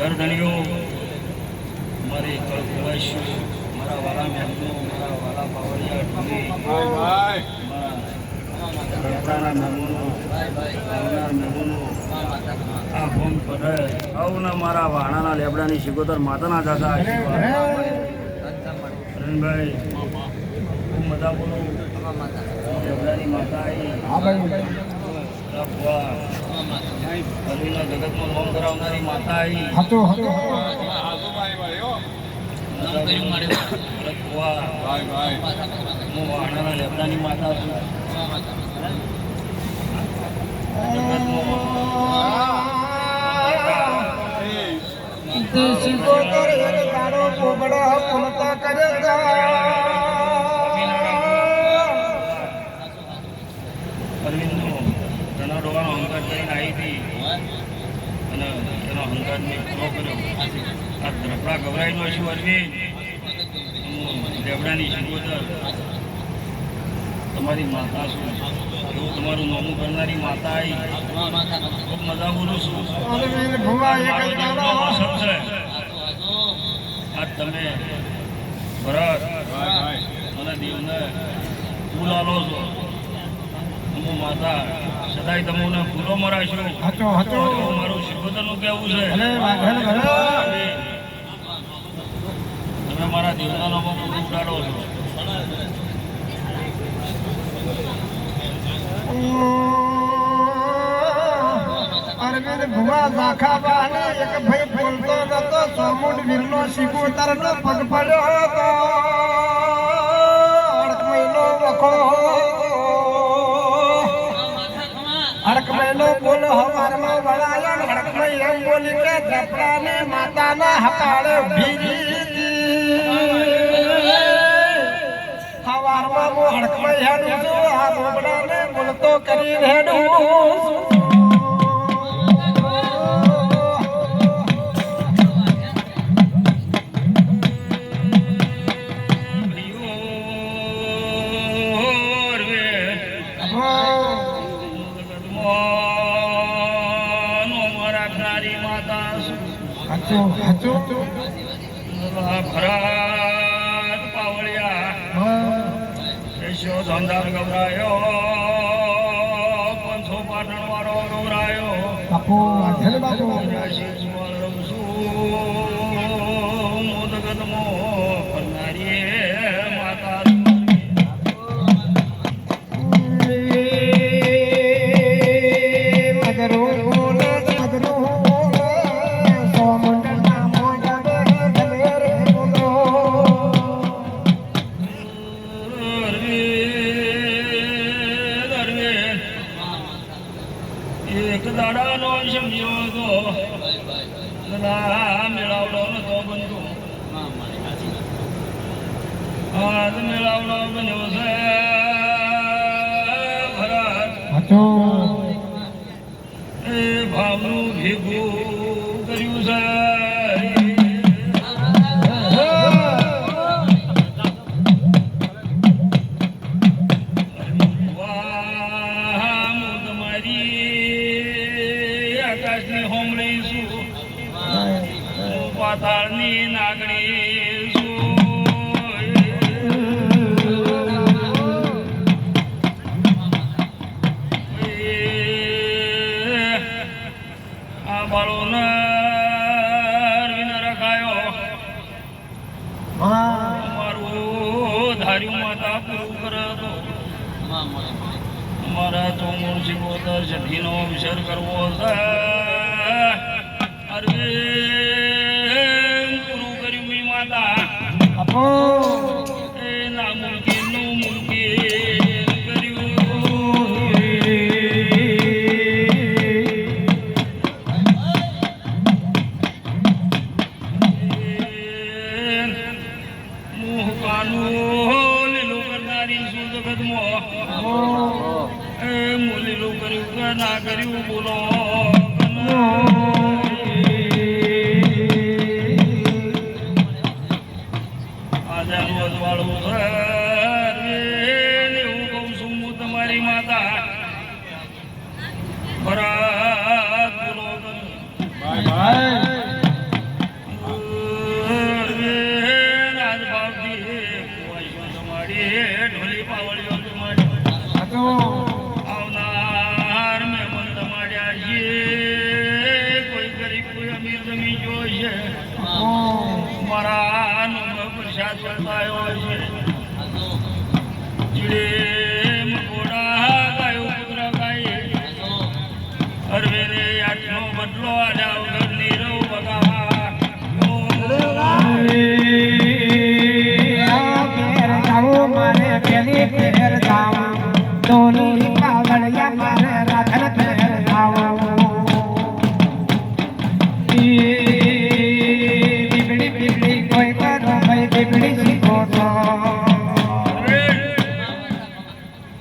ગરદણીઓ મારી કળકુવાશ મારા વાલા મહેમનો મારા વાલા પાવડિયા ઢોલી મારા મહેમનો આવનાર મહેમનો આ ભૂમ પઢે આવના મારા વાણાના લેબડાની શિકોતર માતાના દાદા રણભાઈ હું મજા બોલું લેબડાની માતા આવી અલીના જગતમાં નોમ કરાવનારી માતા આવી હું વાણાના લેબડાની માતા છું અરવિંદનો તેના ડોવાનો હંકાર કરીને આવી હતી અને એનો હંકાર મેં પૂરો કર્યો આ ધરપડા ગભરાઈનો છું અરવિંદ લેબડાની શિકોતર તમારી માતા છું એવું તમારું નામું કરનારી માતા આવી ખૂબ મજા બોલું છું છે આજ તમે ભરત અને દેવને બોલાવો છો હું માતા સદાય તમને ભૂલો મરાશું મારું શિકોતરનું કહેવું છે તમે મારા દેવના નામમાં પૂરું ઉડાડો છો અરવિંદ ભુવા ઝાખા બાને એક ભાઈ બોલતો નતો સોમુંડ વીરનો શિકોતર નો પગ પડ્યો હતો અડકમઈનો વખો અડકમઈનો બોલ હવારમાં વળાયો અડકમઈ એમ બોલી કે ધપડાને માતાના હકાળે ભીરી હવારમાં હું અડકમઈ હેડું છું આ બોબડાને બોલતો કરી હેડું ભરત પાવળિયા એશો ધંધાર ગભરાયો પંચો પાટણ વાળો ગભરાયો મોદગતમો કરનારી માતા એક દાડાનો સમજ્યો તો મેળાવડો નતો બનતો આજ મેળાવડો બન્યો છે ભરત એ ભાવનું ભેગું કર્યું છે આકાશની હોમળી છું પાતાળની નાગણી છું આ બાળોને અરવિંદ રખાયો મારું ધાર્યું માતા પૂરું કરે તો મારા ચોમૂળ શિકોતર જઠીનો વિસર કરવો છે અરવિંદ પૂરું કર્યું મી માતા એ ના મુલકી નું મુલકી કર્યું મુહકાનું લીલું કરનારી શું જગતમાં મુલીલું કર્યું કે ના કર્યું બોલો આજાનું અજવાળું એવું કહું છું હું તમારી માતા ભરત બોલો જમી જોશે મારા પ્રસાદ બતાવ્યો છે જીડે મકોડા ગાયો પુત્ર ગાય અરવે રે આટલો બદલો આજા વગરની રવ બગા મારે પેલી ફેર જાઉં દોની પાવળિયા મારે રાખલ ફેર જાઉં બીબડી બીબડી કોઈ કરો ભાઈ બીબડી શીખો તો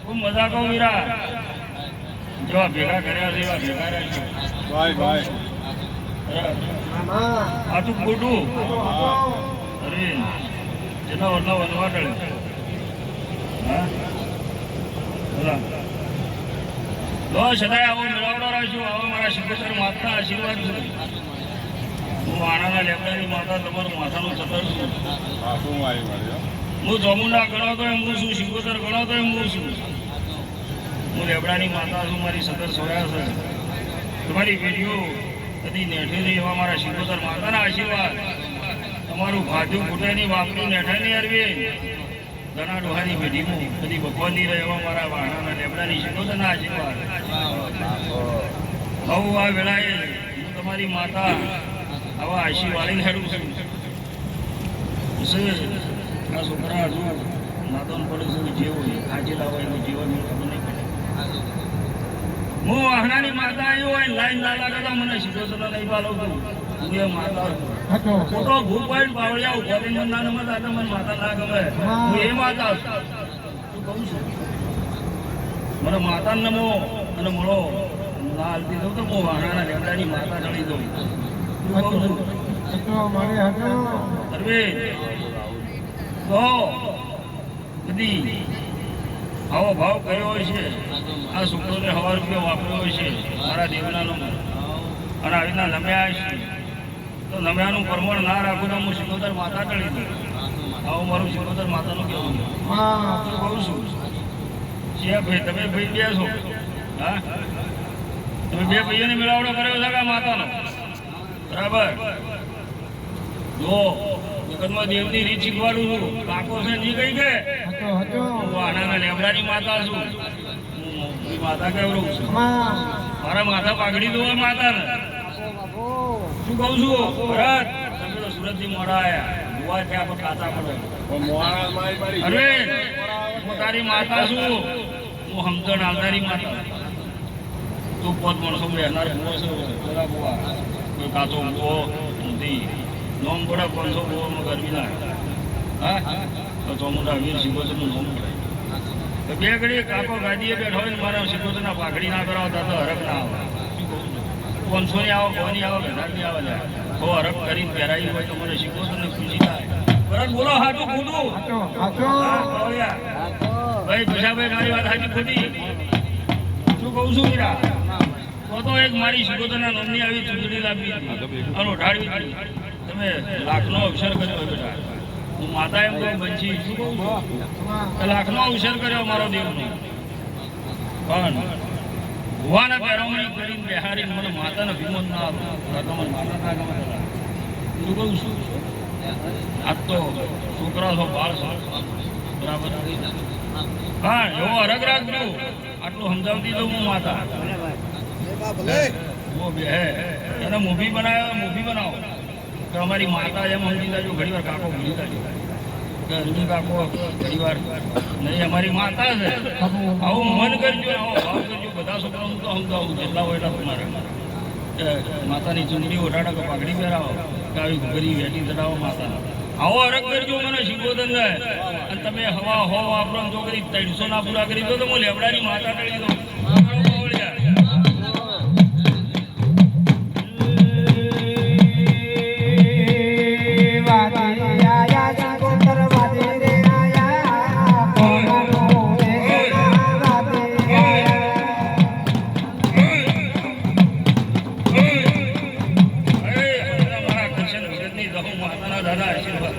ખૂબ મજા કહું વીરા જેવા ભેગા કર્યા છે એવા ભેગા રહેશે ભાઈ આ તું ખોટું અરે જેના વરના વનવા ટળે હા બોલા લો સદાય આવો મેળાવડો રાખજો આવો મારા સિદ્ધેશ્વર માતા આશીર્વાદ છે હું વાણાના લેબડાની માતા તમારું માથાનું સતર છું હું જમુંડા ગણો તો હું છું સિકોતર ગણો તો હું છું હું લેબડાની માતા છું મારી સતર સોયા છે તમારી પેઢીઓ કદી નેઠેલી એવા મારા સિકોતર માતાના આશીર્વાદ તમારું ખાધું ખૂટેની વાપરું નેઠાની અરવી ઘણા ડોહાની પેઢીમાં બધી ભગવાનની રહે એવા મારા વાણાના લેબડાની સિકોતરના આશીર્વાદ બહુ આ વેળાએ હું તમારી માતા આવા આશીર્વાદીને હેડું છું આ છોકરા હજુ નાદોન પડે છે જે હોય આજે લાવો એનું જીવન ખબર નહીં પડે હું વાહનાની માતા આવ્યો હોય લાઈન લાલા કરતા મને સિકોતરના નહીં પાલો છું હું એ માતા ખોટો ભૂખ હોય ને બાવળિયા ઉભા રહીને મને ના નમતા એટલે મને માતા ના ગમે હું એ માતા છું કહું છું મને માતાને નમો અને મળો ના હાલતી દઉં તો હું વાહનાના લેબડાની માતા ચડી દઉં કહું છું અરવે તો બધી આવો ભાવ કર્યો હોય છે આ છોકરોને હવા રૂપિયા વાપર્યો હોય છે મારા દેવનાનો અને આવી રીતના નમ્યા છે તો નમ્યાનું પ્રમાણ ના રાખું તો હું સિકોતર માતા ટળી દઉં આવું મારું સિકોતર માતાનું કહેવું કહું છું છે ભાઈ તમે ભાઈ બે છો હા તમે બે ભાઈઓને મેળાવડો કર્યો છે કે માતાનો બરાબર જો જગતમાં દેવની રીત શીખવાડું છું કાકો છે જી કઈ કે હું આનાના લેબડાની માતા છું હું માતા કેવડું છું મારા માથા પાઘડી દો માતાને શું કહું છું ભરત તમે તો સુરતથી મોડા આવ્યા ગોવા છે આપણે કાચા પડે અરે હું તારી માતા છું હું સમજણ આવનારી માતા તું પોત માણસો રહેનાર બુઓ છે પેલા બુआ કોઈ કાચો બુઓ નથી નોમ પડે 500 બુઓમાં ગરમી ના હા તો ચોમુંડા વીર સિકોતરનું નોમ પડે તો બે ઘડી કાકો ગાદીએ બેઠો હોય ને મારા સિકોતરના પાઘડી ના કરાવતા તો હરખ ના આવે 500 ની આવો 100 ની આવો 1000 ની આવે તો હરખ કરીને પહેરાવી હોય તો મને સિકોતરને ખુશી થાય બરાબર બોલો હાટું ખોટું ભાઈ ભૂષાભાઈ મારી વાત હાજી ખોટી શું કહું છું મીરા તો એક મારી સિકોતરના નામની આવી ચૂંટણી લાવી અને ઉઠાડવી હતી તમે લાખનો અવસર કર્યો બેટા હું માતા એમ કહું બંછી શું કહું લાખનો અવસર કર્યો મારો દેવનો પણ ભુવાના પહેરવણી કરીને બેહારીને મને માતાને વિમોદ ના આપો મને માતા ના ગમે શું કહું છું આજ તો છોકરા છો બાળ છો બરાબર હા એવો અરગ રાખજો આટલું સમજાવતી તો હું માતા वो भी है એને મૂવી બનાવો તો અમારી માતા એમ સમજી જાજો ઘણી વાર કાકો ભૂલી જાજો કે અરજી કાકો ઘણી વાર નહીં અમારી માતા છે આવું મન કરજો આવો ભાવ કરજો બધા છોકરાઓનું તો સમજાવું જેટલા હોય એટલા તમારે માતાની ચૂંટણી ઓઢાડો કે પાઘડી પહેરાવો કે આવી ઘરી વેટી ચડાવો માતા આવો અરગ કરજો મને સિકોતર ને અને તમે હવા હો વાપરો જો કરી 300 ના પૂરા કરી દો તો હું લેબડાની માતા ટળી દઉં દાદા આશીર્વાદ